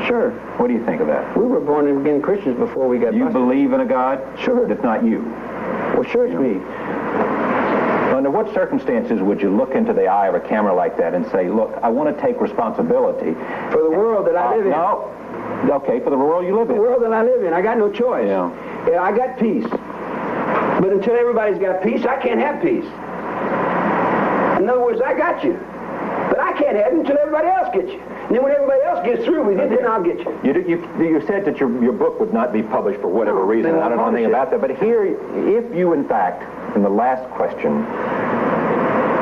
Sure. What do you think of that? We were born again Christians before we got You busted. believe in a God? Sure. That's not you. Well, sure it's me. Under what circumstances would you look into the eye of a camera like that and say, look, I want to take responsibility For the world that I live in. No. Okay, for the world you live in. The world that I live in. I got no choice. Yeah. I got peace. But until everybody's got peace, I can't have peace. In other words, I got you. But I can't have it until everybody else gets you. And then when everybody else gets through with it, then I'll get you. You said that your book would not be published for whatever reason. I don't know anything about that. But here, if you, in fact, in the last question,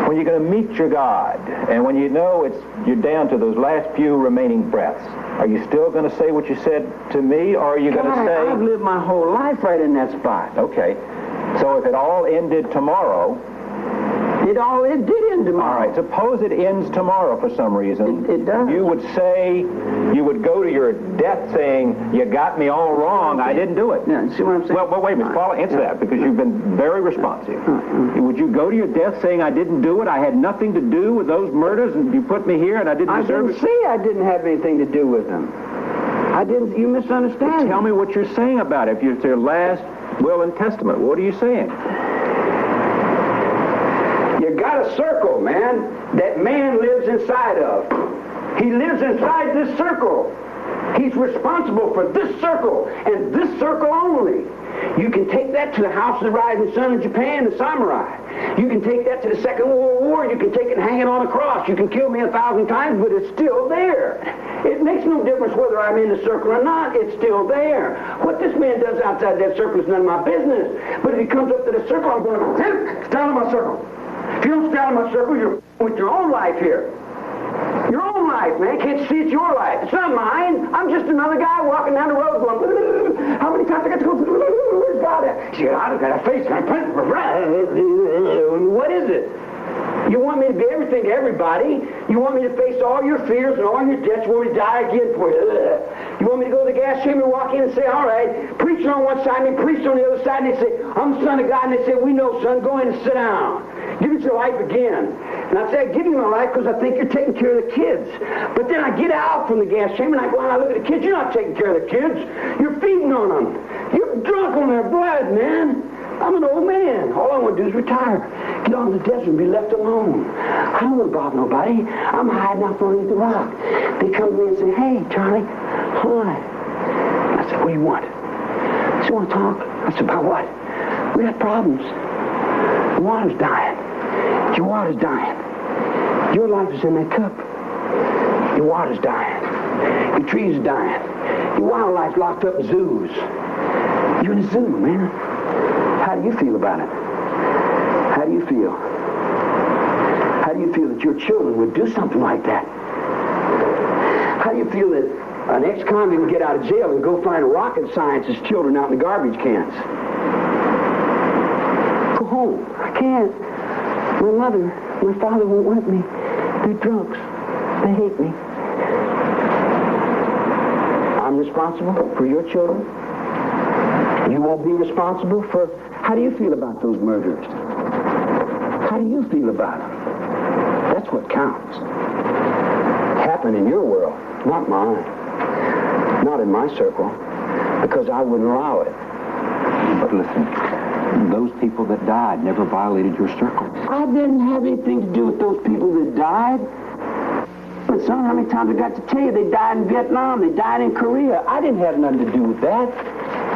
when you're going to meet your God, and when you know you're down to those last few remaining breaths, are you still going to say what you said to me, or are you going to say... I've lived my whole life right in that spot. Okay. So if it all ended tomorrow... It did end tomorrow. All right. Suppose it ends tomorrow for some reason. It does. You would say, you would go to your death saying, you got me all wrong, I didn't do it. Yeah, see what I'm saying? Well, wait a minute. Answer that, because you've been very responsive. Would you go to your death saying, I didn't do it, I had nothing to do with those murders, and you put me here, and I didn't deserve it? I didn't say I didn't have anything to do with them. I didn't. You misunderstand. Tell me what you're saying about it. If it's your last will and testament, what are you saying? You got a circle, man, that man lives inside of. He lives inside this circle. He's responsible for this circle and this circle only. You can take that to the House of the Rising Sun in Japan, the samurai. You can take that to the Second World War. You can take it and hang it on a cross. You can kill me 1,000 times, but it's still there. It makes no difference whether I'm in the circle or not. It's still there. What this man does outside that circle is none of my business. But if he comes up to the circle, I'm going to go, stand in my circle. If you don't stand in my circle, you're with your own life here. Your own life, man. Can't you see it's your life? It's not mine. I'm just another guy walking down the road going, how many times I got to go? Where's God at? She I've got a face. What is it? You want me to be everything to everybody. You want me to face all your fears and all your debts. You want me to die again for you. You want me to go to the gas chamber, walk in and say, all right, preaching on one side and preaching on the other side, and they say, I'm the Son of God, and they say, we know, son, go in and sit down. Give us your life again. And I say, I give you my life because I think you're taking care of the kids. But then I get out from the gas chamber and I go out and I look at the kids. You're not taking care of the kids. You're feeding on them. You're drunk on their blood, man. I'm an old man. All I want to do is retire. Get on the desert and be left alone. I don't want to bother nobody. I'm hiding out underneath the rock. They come to me and say, hey, Charlie, hi. I said, what do you want? They said, you want to talk? I said, about what? We got problems. The water's dying. Your water's dying. Your life is in that cup. Your water's dying. Your trees are dying. Your wildlife's locked up in zoos. You're in a zoo, man. How do you feel about it? How do you feel? How do you feel that your children would do something like that? How do you feel that an ex-convict can get out of jail and go find rocket science's children out in the garbage cans? Go home. I can't. My mother, my father won't let me. They're drunks. They hate me. I'm responsible for your children. You won't be responsible for... How do you feel about those murderers? How do you feel about them? That's what counts. Happen in your world, not mine. Not in my circle, because I wouldn't allow it. But listen, those people that died never violated your circle. I didn't have anything to do with those people that died. But son, how many times I got to tell you they died in Vietnam, they died in Korea. I didn't have nothing to do with that.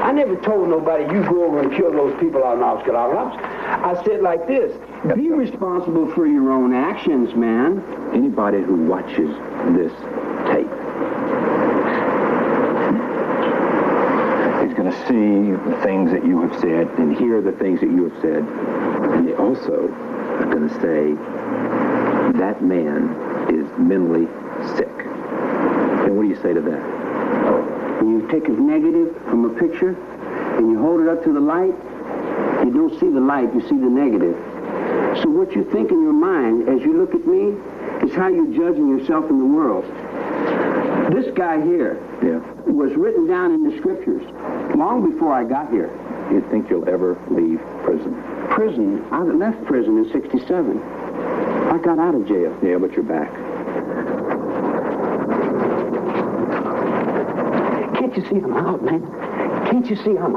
I never told nobody, you go over and kill those people out in Oskalala. I said like this, be responsible for your own actions, man. Anybody who watches this tape is going to see the things that you have said and hear the things that you have said. And they also are going to say, that man is mentally sick. And what do you say to that? When you take a negative from a picture and you hold it up to the light, you don't see the light, you see the negative. So what you think in your mind as you look at me is how you're judging yourself in the world. This guy here was written down in the scriptures long before I got here. Do you think you'll ever leave prison? Prison? I left prison in '67. I got out of jail. Yeah, but you're back. Can't you see I'm out, man? Can't you see I'm out?